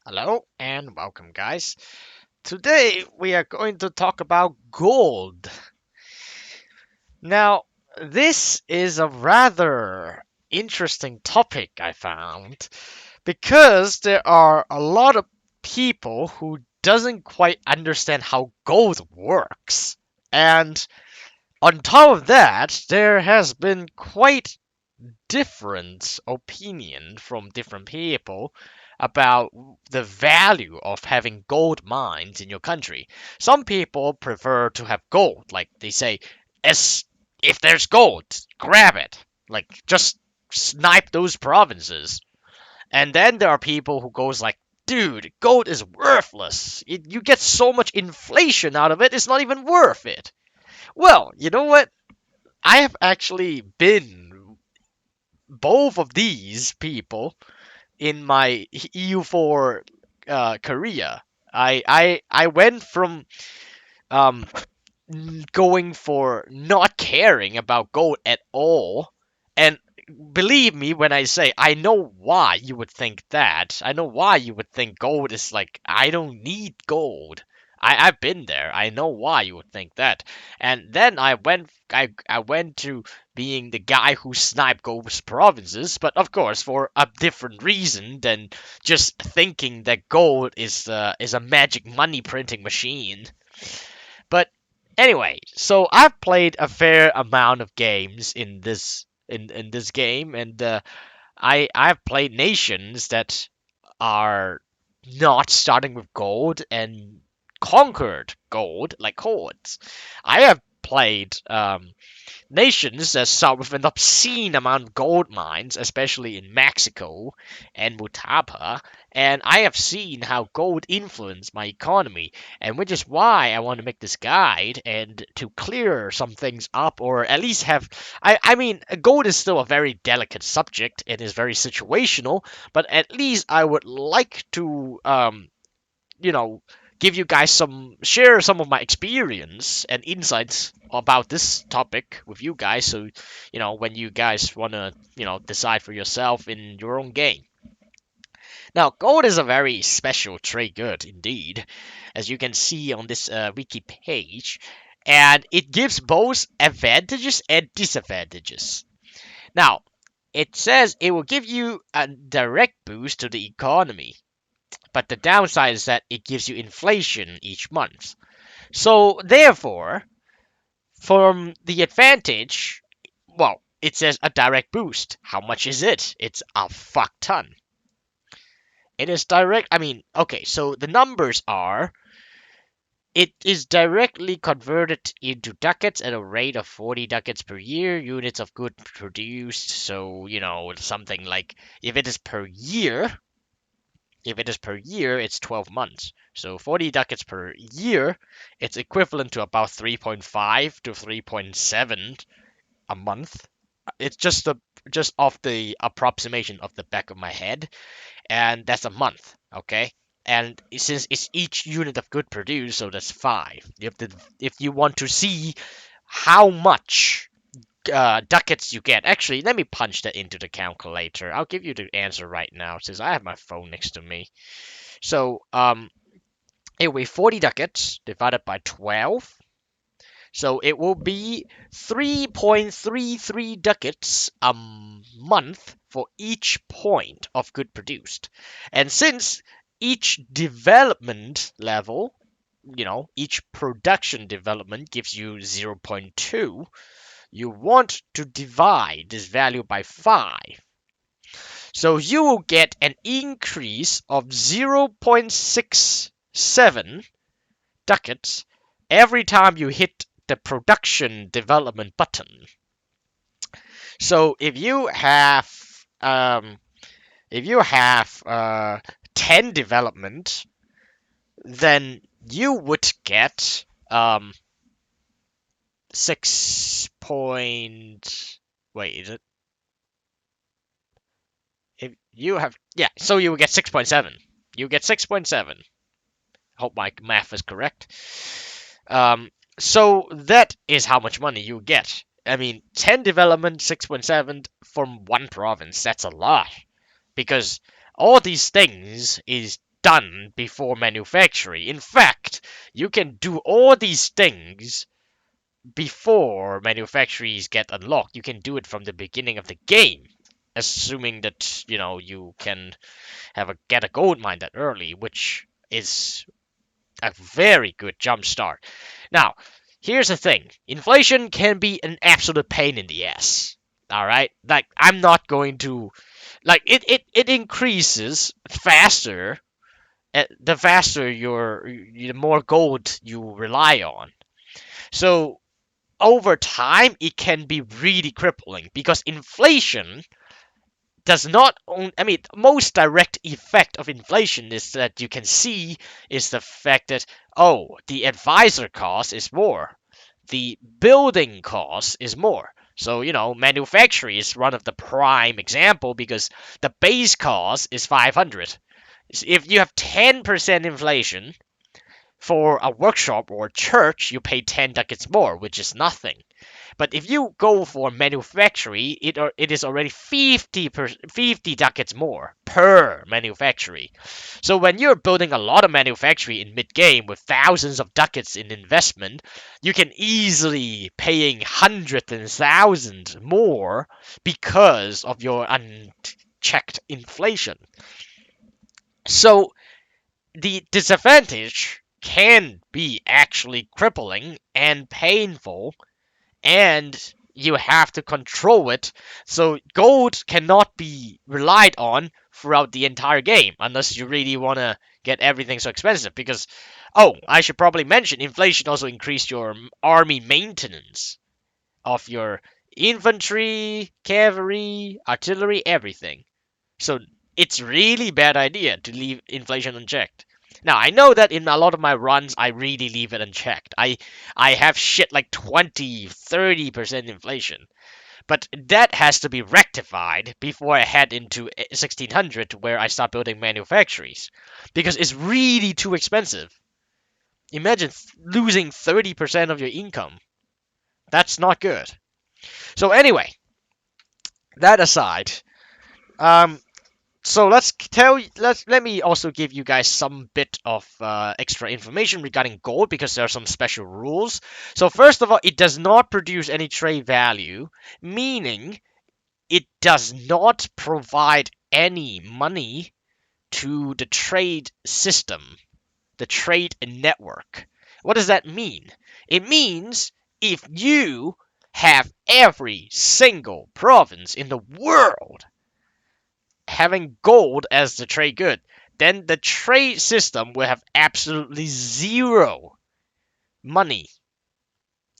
Hello and welcome, guys. Today we are going to talk about gold. Now, this is a rather interesting topic I found because there are a lot of people who doesn't quite understand how gold works. And on top of that, there has been quite different opinion from different people about the value of having gold mines in your country. Some people prefer to have gold, like they say, as if there's gold, grab it. Like just snipe those provinces. And then there are people who goes like, dude, gold is worthless. You get so much inflation out of it, it's not even worth it. Well, you know what? I have actually been both of these people in my EU4 career. I went from um, going for not caring about gold at all, and believe me when I say I know why you would think that. I know why you would think gold is like I don't need gold. I've been there. I know why you would think that. And then I went to being the guy who sniped gold's provinces, but of course for a different reason than just thinking that gold is a magic money printing machine. But anyway, so I've played a fair amount of games in this game, and I've played nations that are not starting with gold and conquered gold like hordes. I have played nations that start with an obscene amount of gold mines, especially in Mexico and Mutapa, and I have seen how gold influenced my economy, and which is why I want to make this guide and to clear some things up, or at least have. I mean, gold is still a very delicate subject. It is very situational, but at least I would like to you know, give you guys share some of my experience and insights about this topic with you guys. So, when you guys want to, decide for yourself in your own game. Now, gold is a very special trade good indeed, as you can see on this wiki page, and it gives both advantages and disadvantages. Now, it says it will give you a direct boost to the economy, but the downside is that it gives you inflation each month. So therefore, from the advantage, well, it says a direct boost. How much is it? It's a fuck ton. It is direct. I mean, okay, so the numbers are it is directly converted into ducats at a rate of 40 ducats per year, units of good produced. So, something like if it is per year, it's 12 months. So 40 ducats per year, it's equivalent to about 3.5 to 3.7 a month. It's just off the approximation of the back of my head, and that's a month, okay? And since it's each unit of good produced, so that's 5. If you want to see how much ducats you get. Actually, let me punch that into the calculator. I'll give you the answer right now since I have my phone next to me. So, it will be 40 ducats divided by 12. So it will be 3.33 ducats a month for each point of good produced. And since each development level, each production development gives you 0.2, you want to divide this value by 5. So you will get an increase of 0.67 ducats every time you hit the production development button. So if you have 10 development, then you would get 6 point. Wait, is it? If you have, yeah, so you will get 6.7. You get 6.7. Hope my math is correct. So that is how much money you get. I mean, 10 development, 6.7 from one province. That's a lot because all these things is done before manufacturing. In fact, you can do all these things before manufacturers get unlocked. You can do it from the beginning of the game, assuming that you can get a gold mine that early, which is a very good jump start. Now, here's the thing: inflation can be an absolute pain in the ass. All right, like I'm not going to like it increases faster. The faster the more gold you rely on. So over time, it can be really crippling because inflation does not own. I mean, most direct effect of inflation is that you can see is the fact that the advisor cost is more, the building cost is more. So manufacturing is one of the prime example because the base cost is 500. If you have 10% inflation for a workshop or church, you pay 10 ducats more, which is nothing. But if you go for manufacturing, it is already 50 ducats more per manufacturing. So when you're building a lot of manufacturing in mid-game with thousands of ducats in investment, you can easily paying hundreds and thousands more because of your unchecked inflation. So the disadvantage can be actually crippling and painful, and you have to control it. So gold cannot be relied on throughout the entire game unless you really want to get everything so expensive. Because, I should probably mention, inflation also increased your army maintenance of your infantry, cavalry, artillery, everything. So it's really bad idea to leave inflation unchecked. Now I know that in a lot of my runs I really leave it unchecked. I have shit like 20-30% inflation. But that has to be rectified before I head into 1600 where I start building manufactories. Because it's really too expensive. Imagine losing 30% of your income. That's not good. So anyway, that aside, um, so let me also give you guys some bit of extra information regarding gold because there are some special rules. So first of all, it does not produce any trade value, meaning it does not provide any money to the trade system, the trade network. What does that mean? It means if you have every single province in the world having gold as the trade good, then the trade system will have absolutely zero money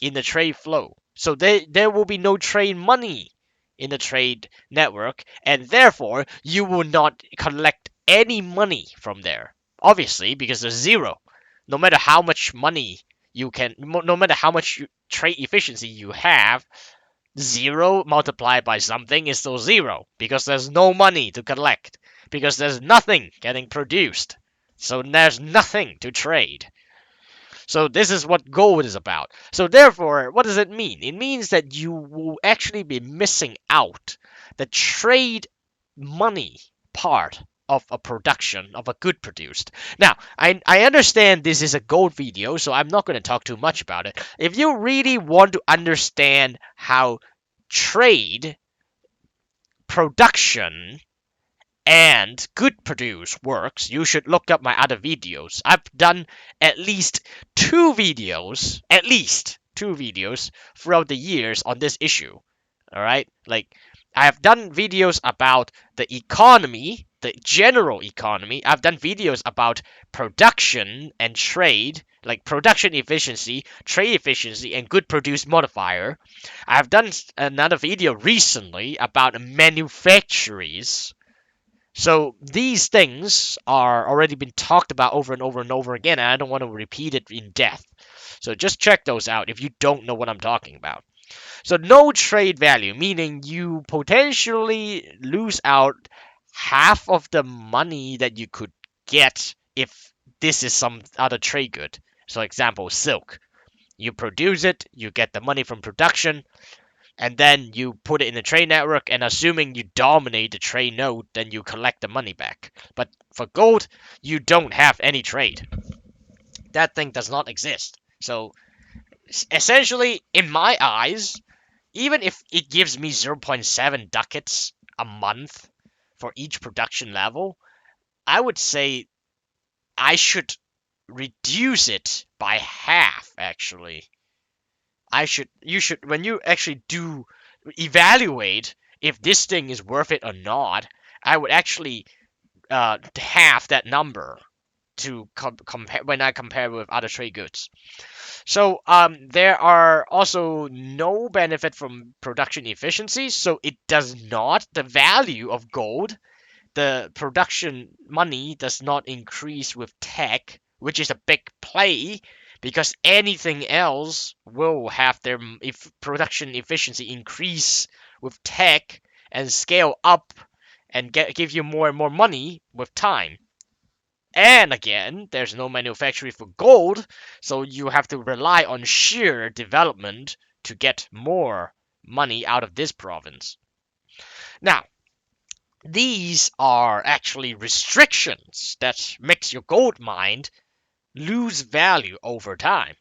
in the trade flow. So there will be no trade money in the trade network, and therefore you will not collect any money from there. Obviously, because there's zero. No matter how much money no matter how much trade efficiency you have, zero multiplied by something is still zero because there's no money to collect, because there's nothing getting produced. So there's nothing to trade. So this is what gold is about. So therefore, what does it mean? It means that you will actually be missing out the trade money part of a production of a good produced. Now, I understand this is a gold video, so I'm not going to talk too much about it. If you really want to understand how trade, production, and good produce works, you should look up my other videos. I've done at least two videos throughout the years on this issue. All right, like I have done videos about the economy, the general economy. I've done videos about production and trade, like production efficiency, trade efficiency, and good produce modifier. I've done another video recently about manufactories. So these things are already been talked about over and over and over again, and I don't want to repeat it in depth. So just check those out if you don't know what I'm talking about. So no trade value, meaning you potentially lose out half of the money that you could get if this is some other trade good. So example, silk. You produce it, you get the money from production, and then you put it in the trade network, and assuming you dominate the trade node, then you collect the money back. But for gold, you don't have any trade. That thing does not exist. So essentially, in my eyes, even if it gives me 0.7 ducats a month for each production level, I would say I should reduce it by half, actually. You should, when you actually do evaluate if this thing is worth it or not, I would actually half that number to compare when I compare with other trade goods. So there are also no benefit from production efficiency. So it does not, the value of gold, the production money does not increase with tech, which is a big play because anything else will have their if production efficiency increase with tech and scale up and give you more and more money with time. And again, there's no manufacturing for gold, so you have to rely on sheer development to get more money out of this province. Now, these are actually restrictions that makes your gold mine lose value over time.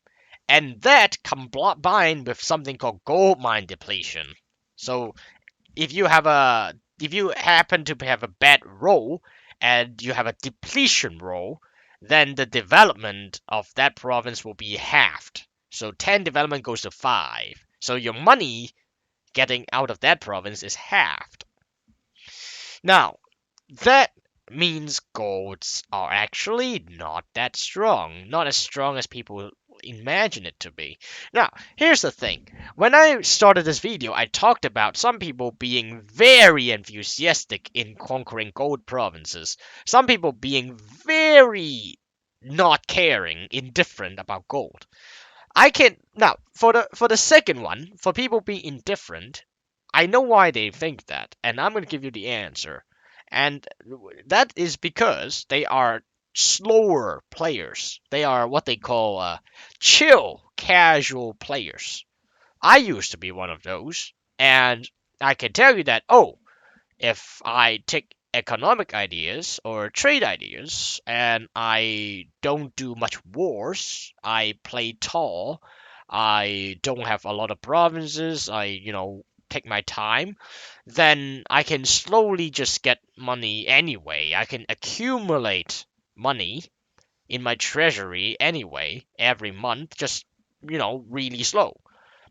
And that combined with something called gold mine depletion. So if you happen to have a bad roll and you have a depletion roll, then the development of that province will be halved. So 10 development goes to 5. So your money getting out of that province is halved. Now, that means golds are actually not that strong, not as strong as people imagine it to be. Now, here's the thing. When I started this video, I talked about some people being very enthusiastic in conquering gold provinces, some people being very not caring, indifferent about gold. I can now for the second one, for people being indifferent, I know why they think that, and I'm going to give you the answer. And that is because they are slower players. They are what they call chill, casual players. I used to be one of those, and I can tell you that, oh, if I take economic ideas or trade ideas and I don't do much wars, I play tall, I don't have a lot of provinces, take my time, then I can slowly just get money anyway. I can accumulate money in my treasury anyway every month, just, really slow.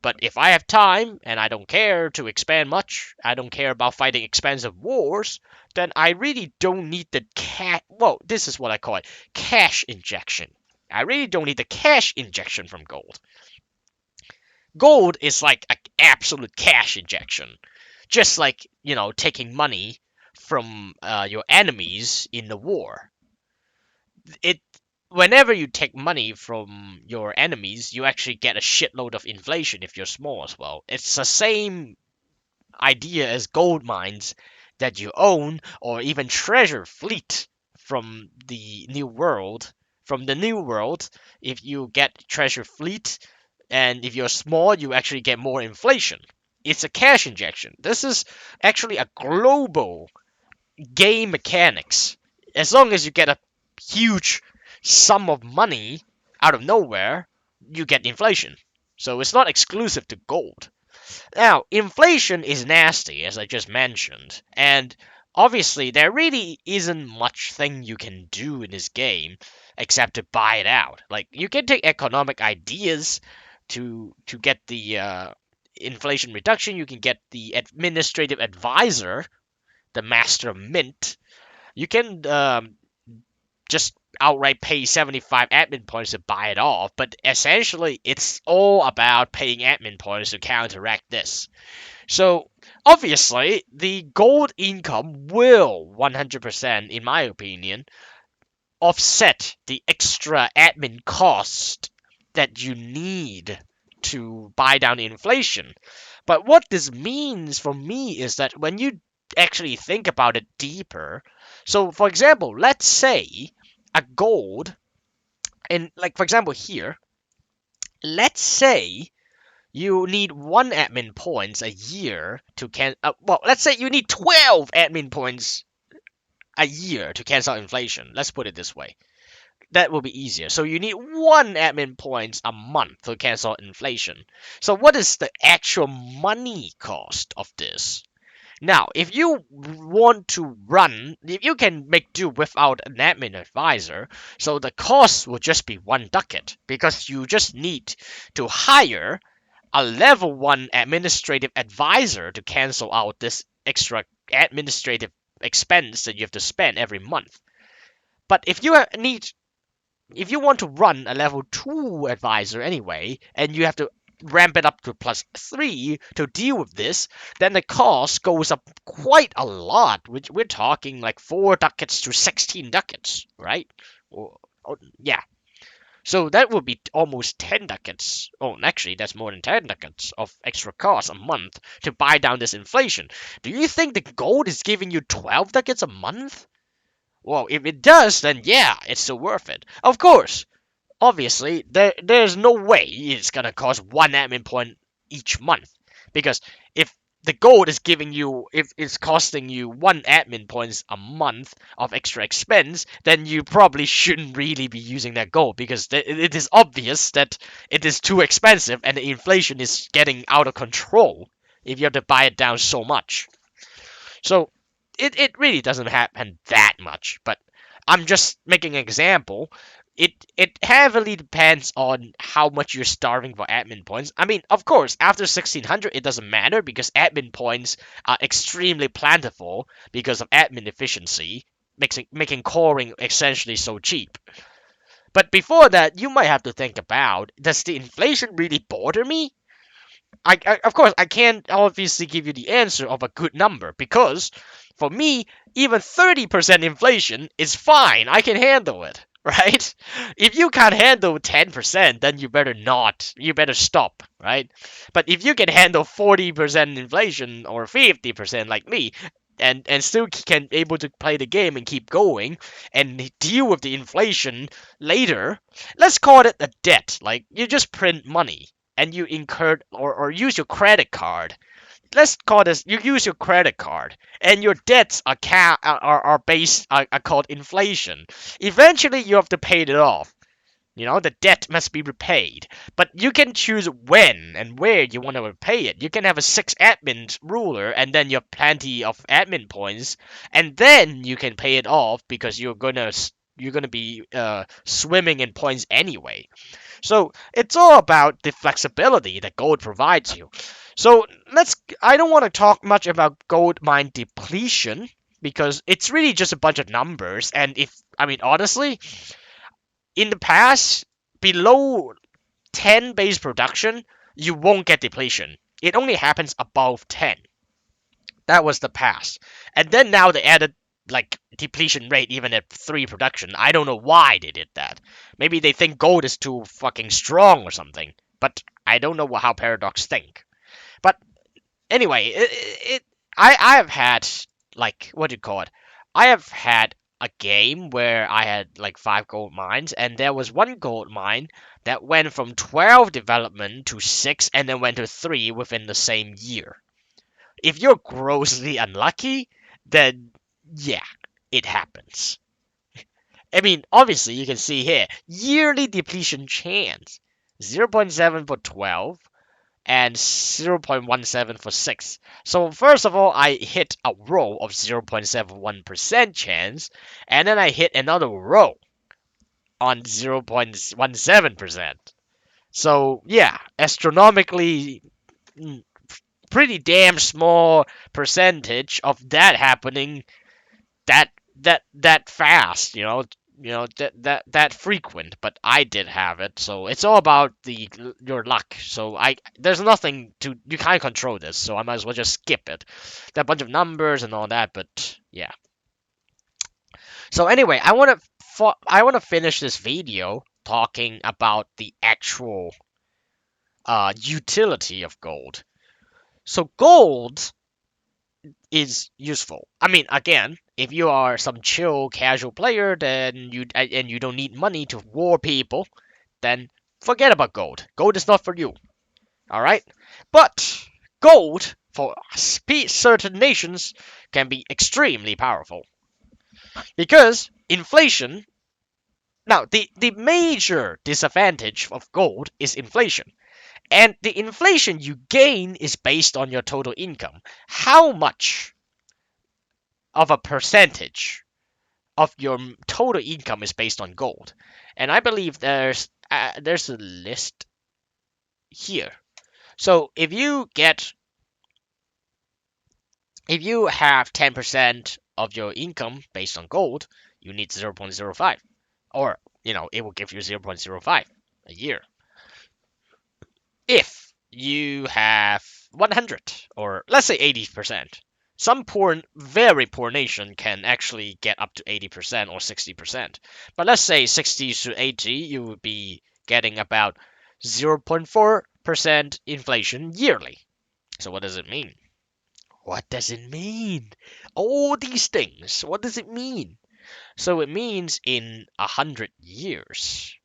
But if I have time and I don't care to expand much, I don't care about fighting expensive wars, then I really don't need the cash. Well, this is what I call it, cash injection. I really don't need the cash injection from gold. Gold is like an absolute cash injection. Just like, taking money from your enemies in the war. It Whenever you take money from your enemies, you actually get a shitload of inflation if you're small as well. It's the same idea as gold mines that you own or even treasure fleet from the new world. From the new world, if you get treasure fleet and if you're small, you actually get more inflation. It's a cash injection. This is actually a global game mechanics. As long as you get a huge sum of money out of nowhere, you get inflation. So it's not exclusive to gold. Now, inflation is nasty, as I just mentioned, and obviously there really isn't much thing you can do in this game except to buy it out. Like, you can take economic ideas to get the inflation reduction. You can get the administrative advisor, the master mint. You can just outright pay 75 admin points to buy it off, but essentially it's all about paying admin points to counteract this. So obviously the gold income will 100%, in my opinion, offset the extra admin cost that you need to buy down inflation. But what this means for me is that when you actually think about it deeper, so for example, let's say a gold, and like for example here, let's say You need 1 admin points a year to well, let's say you need 12 admin points a year to cancel inflation. Let's put it this way. That will be easier. So you need 1 admin points a month to cancel inflation. So what is the actual money cost of this? Now, if you want to run, if you can make do without an admin advisor, so the cost will just be 1 ducat because you just need to hire a level 1 administrative advisor to cancel out this extra administrative expense that you have to spend every month. But if you want to run a level 2 advisor anyway, and you have to ramp it up to +3 to deal with this, then the cost goes up quite a lot. Which we're talking like 4 ducats to 16 ducats, right? Yeah. So that would be almost 10 ducats. Oh, actually, that's more than 10 ducats of extra cost a month to buy down this inflation. Do you think the gold is giving you 12 ducats a month? Well, if it does, then yeah, it's still worth it. Of course, obviously, there's no way it's gonna cost 1 admin point each month. Because if the gold is giving you, if it's costing you 1 admin points a month of extra expense, then you probably shouldn't really be using that gold because it is obvious that it is too expensive and the inflation is getting out of control if you have to buy it down so much. So it really doesn't happen that much, but I'm just making an example. It heavily depends on how much you're starving for admin points. I mean, of course, after 1600 it doesn't matter because admin points are extremely plentiful because of admin efficiency, making coring essentially so cheap. But before that, you might have to think about, does the inflation really bother me? Of course, I can't obviously give you the answer of a good number because for me, even 30% inflation is fine. I can handle it, right? If you can't handle 10%, then you better not. You better stop, right? But if you can handle 40% inflation or 50% like me, and still can able to play the game and keep going and deal with the inflation later, let's call it a debt. Like you just print money and you incurred or use your credit card. Let's call this, you use your credit card and your debts are based are called inflation. Eventually you have to pay it off. You know, the debt must be repaid. But you can choose when and where you want to repay it. You can have a 6 admin ruler and then you have plenty of admin points and then you can pay it off because you're gonna be swimming in points anyway. So it's all about the flexibility that gold provides you. So I don't want to talk much about gold mine depletion because it's really just a bunch of numbers. And I mean, honestly, in the past, below 10 base production, you won't get depletion. It only happens above 10. That was the past. And then now they added like depletion rate even at 3 production. I don't know why they did that. Maybe they think gold is too fucking strong or something. But I don't know how Paradox think. But anyway, I have had like what do you call it? I have had a game where I had like 5 gold mines, and there was one gold mine that went from 12 development to 6 and then went to 3 within the same year. If you're grossly unlucky, then yeah, it happens. I mean, obviously, you can see here yearly depletion chance 0.7 for 12 and 0.17 for 6. So, first of all, I hit a row of 0.71% chance, and then I hit another row on 0.17%. So, yeah, astronomically pretty damn small percentage of that happening that that fast, that frequent. But I did have it, so it's all about your luck. So there's nothing to, you can't control this, so I might as well just skip it. There are a bunch of numbers and all that, but yeah. So anyway, I want to finish this video talking about the actual utility of gold. So gold is useful. I mean, again, if you are some chill casual player, then you don't need money to war people, then forget about gold. Gold is not for you. All right, but gold for certain nations can be extremely powerful because inflation. Now, the major disadvantage of gold is inflation. And the inflation you gain is based on your total income. How much of a percentage of your total income is based on gold? And I believe there's a list here. So if you have 10% of your income based on gold, you need 0.05, or it will give you 0.05 a year. If you have 100, or let's say 80%, some poor, very poor nation can actually get up to 80% or 60%. But let's say 60 to 80, you would be getting about 0.4% inflation yearly. So what does it mean? What does it mean? All these things, what does it mean? So it means in 100 years,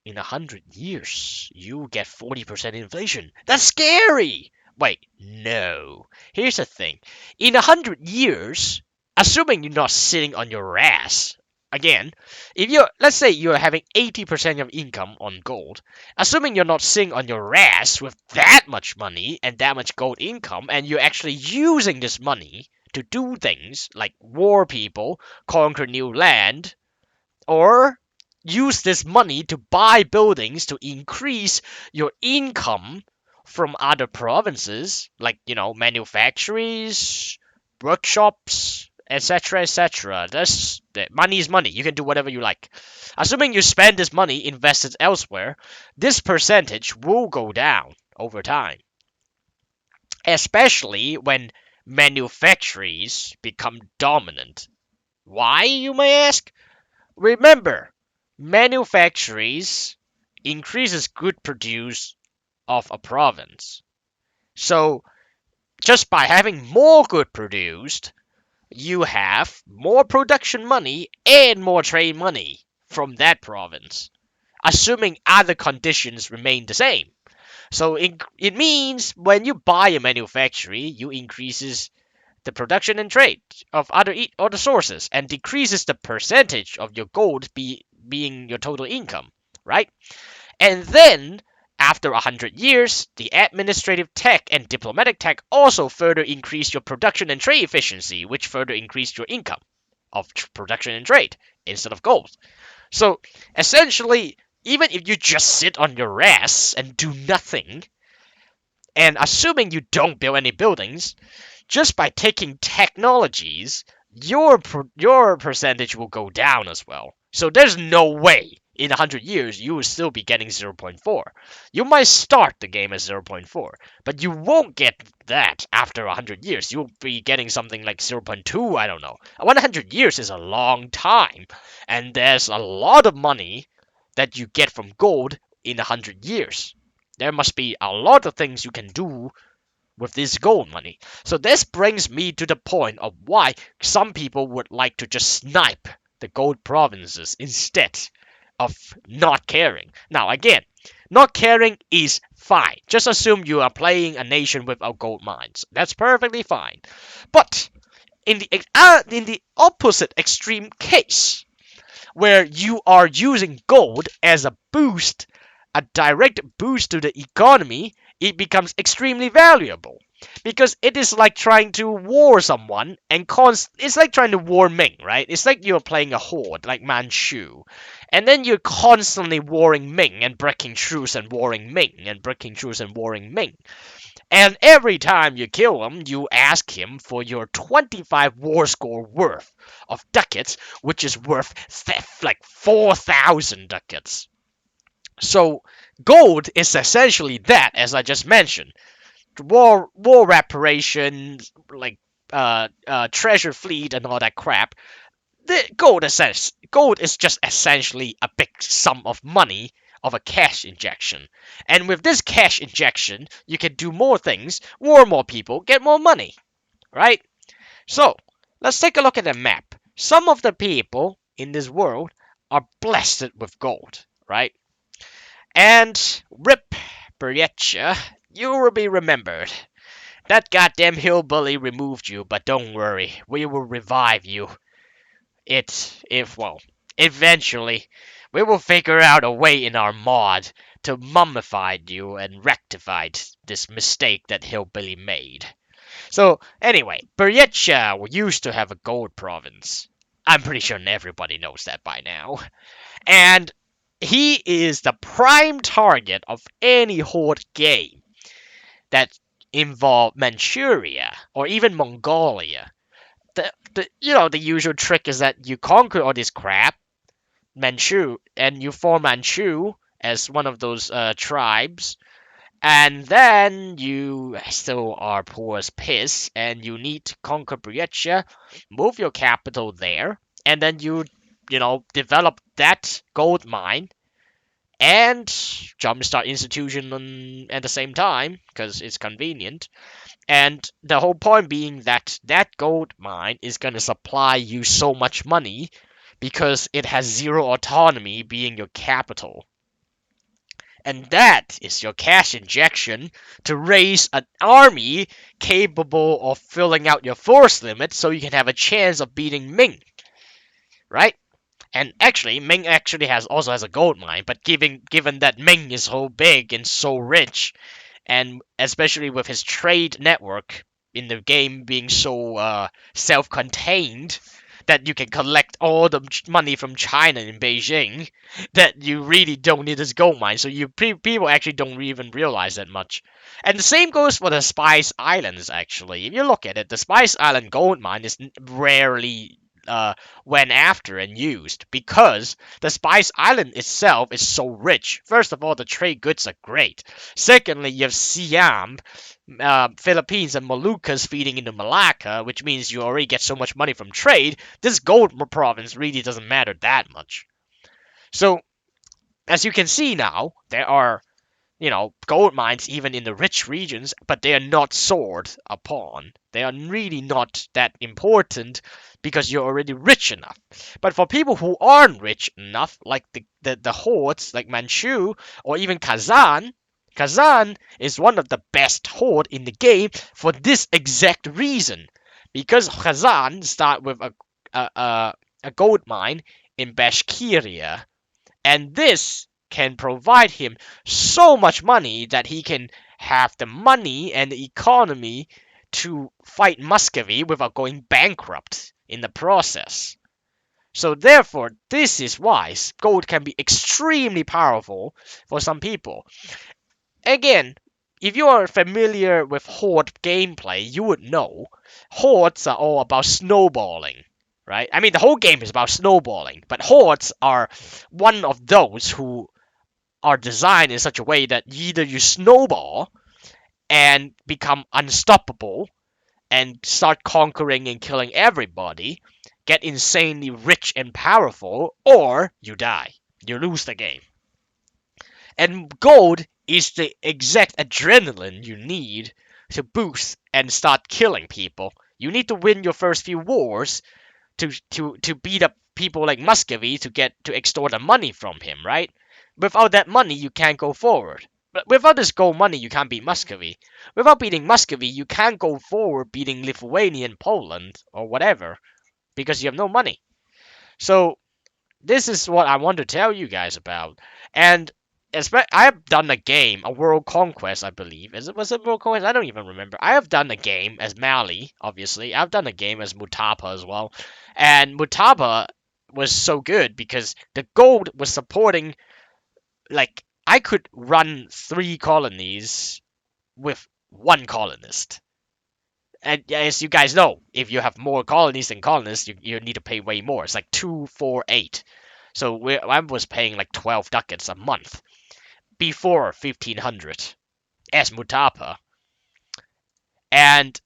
you get 40% inflation. That's scary. Wait, no. Here's the thing. In 100 years, assuming you're not sitting on your ass, again, if let's say you're having 80% of income on gold, assuming you're not sitting on your ass with that much money and that much gold income, and you're actually using this money to do things like war people, conquer new land, or use this money to buy buildings to increase your income from other provinces, like manufactories, workshops, etc., etc. That's money is money. You can do whatever you like. Assuming you spend this money invested elsewhere, this percentage will go down over time, especially when manufactories become dominant. Why, you may ask? Remember, manufactories increases good produce of a province. So just by having more good produced, you have more production money and more trade money from that province, assuming other conditions remain the same. So it means when you buy a manufactory, you increases the production and trade of other sources and decreases the percentage of your gold being your total income, right? And then after 100 years, the administrative tech and diplomatic tech also further increase your production and trade efficiency, which further increase your income of production and trade instead of gold. So essentially, even if you just sit on your ass and do nothing, and assuming you don't build any buildings, just by taking technologies, your percentage will go down as well. So there's no way in 100 years you will still be getting 0.4. You might start the game at 0.4, but you won't get that after 100 years. You'll be getting something like 0.2, I don't know. 100 years is a long time, and there's a lot of money that you get from gold in 100 years. There must be a lot of things you can do with this gold money. So this brings me to the point of why some people would like to just snipe the gold provinces instead of not caring. Now again, not caring is fine. Just assume you are playing a nation without gold mines. That's perfectly fine. But in the opposite extreme case, where you are using gold as a boost, a direct boost to the economy, it becomes extremely valuable. Because it is like trying to war someone and it's like trying to war Ming, right? It's like you're playing a horde, like Manchu. And then you're constantly warring Ming and breaking truce and warring Ming and breaking truce and warring Ming. And every time you kill him, you ask him for your 25 war score worth of ducats, which is worth like 4,000 ducats. So gold is essentially that, as I just mentioned. War reparations, like treasure fleet and all that crap. The gold is just essentially a big sum of money of a cash injection. And with this cash injection, you can do more things, war more people, get more money, right? So, let's take a look at the map. Some of the people in this world are blessed with gold, right? And rip Beriecha, you will be remembered. That goddamn hillbilly removed you, but don't worry, we will revive you. If well, eventually, we will figure out a way in our mod to mummify you and rectify this mistake that hillbilly made. So anyway, Beryetsha used to have a gold province. I'm pretty sure everybody knows that by now. And he is the prime target of any horde game that involve Manchuria or even Mongolia. The usual trick is that you conquer all this crap, Manchu, and you form Manchu as one of those tribes, and then you still are poor as piss, and you need to conquer Briechia, move your capital there, and then develop that gold mine and jumpstart institution at the same time because it's convenient. And the whole point being that that gold mine is going to supply you so much money because it has zero autonomy being your capital. And that is your cash injection to raise an army capable of filling out your force limit so you can have a chance of beating Ming, right? And actually, Ming actually also has a gold mine, but given that Ming is so big and so rich, and especially with his trade network in the game being so self-contained that you can collect all the money from China in Beijing, that you really don't need this gold mine. So people actually don't even realize that much. And the same goes for the Spice Islands. Actually, if you look at it, the Spice Island gold mine is rarely went after and used because the Spice Island itself is so rich. First of all, the trade goods are great. Secondly, you have Siam, Philippines, and Moluccas feeding into Malacca, which means you already get so much money from trade. This gold province really doesn't matter that much. So, as you can see now, there are gold mines even in the rich regions, but they are not soared upon. They are really not that important because you're already rich enough. But for people who aren't rich enough, like the hordes, like Manchu or even Kazan, Kazan is one of the best horde in the game for this exact reason. Because Kazan start with a gold mine in Bashkiria, and this can provide him so much money that he can have the money and the economy to fight Muscovy without going bankrupt in the process. So therefore, this is why gold can be extremely powerful for some people. Again, if you are familiar with Horde gameplay, you would know Hordes are all about snowballing, right? I mean, the whole game is about snowballing, but Hordes are one of those who are designed in such a way that either you snowball and become unstoppable and start conquering and killing everybody, get insanely rich and powerful, or you die. You lose the game. And gold is the exact adrenaline you need to boost and start killing people. You need to win your first few wars to beat up people like Muscovy to extort the money from him, right? Without that money, you can't go forward. But without this gold money, you can't beat Muscovy. Without beating Muscovy, you can't go forward beating Lithuania and Poland or whatever because you have no money. So this is what I want to tell you guys about. And I have done a game, a World Conquest, I believe. Was it World Conquest? I don't even remember. I have done a game as Mali, obviously. I've done a game as Mutapa as well. And Mutapa was so good because the gold was supporting, like, I could run 3 colonies with 1 colonist. And as you guys know, if you have more colonies than colonists, you need to pay way more. It's like 2, 4, 8. So I was paying like 12 ducats a month before 1500 as Mutapa. And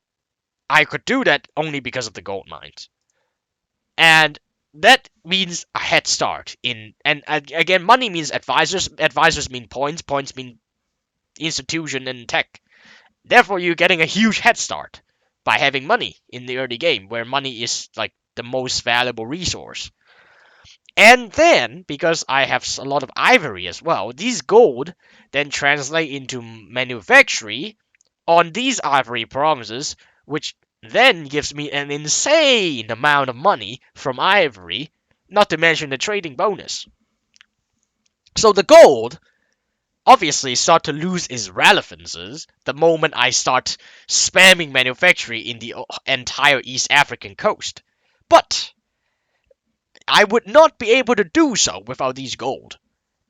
I could do that only because of the gold mines. And that means a head start and again, money means advisors mean points mean institution and tech. Therefore, you're getting a huge head start by having money in the early game, where money is like the most valuable resource. And then, because I have a lot of ivory as well, these gold then translate into manufacturing on these ivory provinces, which then gives me an insane amount of money from ivory, not to mention the trading bonus. So the gold obviously start to lose its relevances the moment I start spamming manufacturing in the entire East African coast. But I would not be able to do so without these gold.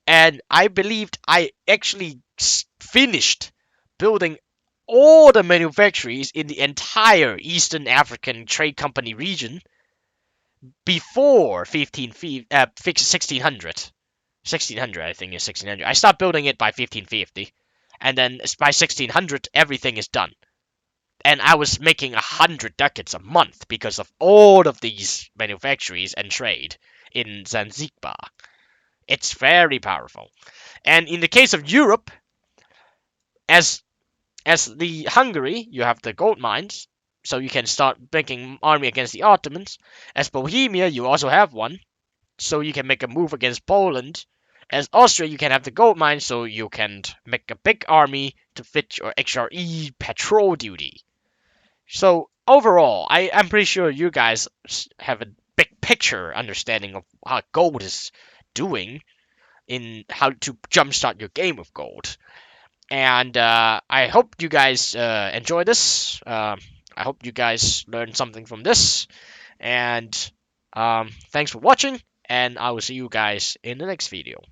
And I believed I actually finished building all the manufactories in the entire Eastern African Trade Company region before 1600. 1600, I think is 1600. I stopped building it by 1550, and then by 1600 everything is done. And I was making 100 ducats a month because of all of these manufactories and trade in Zanzibar. It's very powerful. And in the case of Europe, as the Hungary, you have the gold mines, so you can start making army against the Ottomans. As Bohemia, you also have one, so you can make a move against Poland. As Austria, you can have the gold mines, so you can make a big army to fit your HRE patrol duty. So overall, I'm pretty sure you guys have a big picture understanding of how gold is doing in how to jumpstart your game with gold. And I hope you guys enjoy this. I hope you guys learned something from this. And thanks for watching, and I will see you guys in the next video.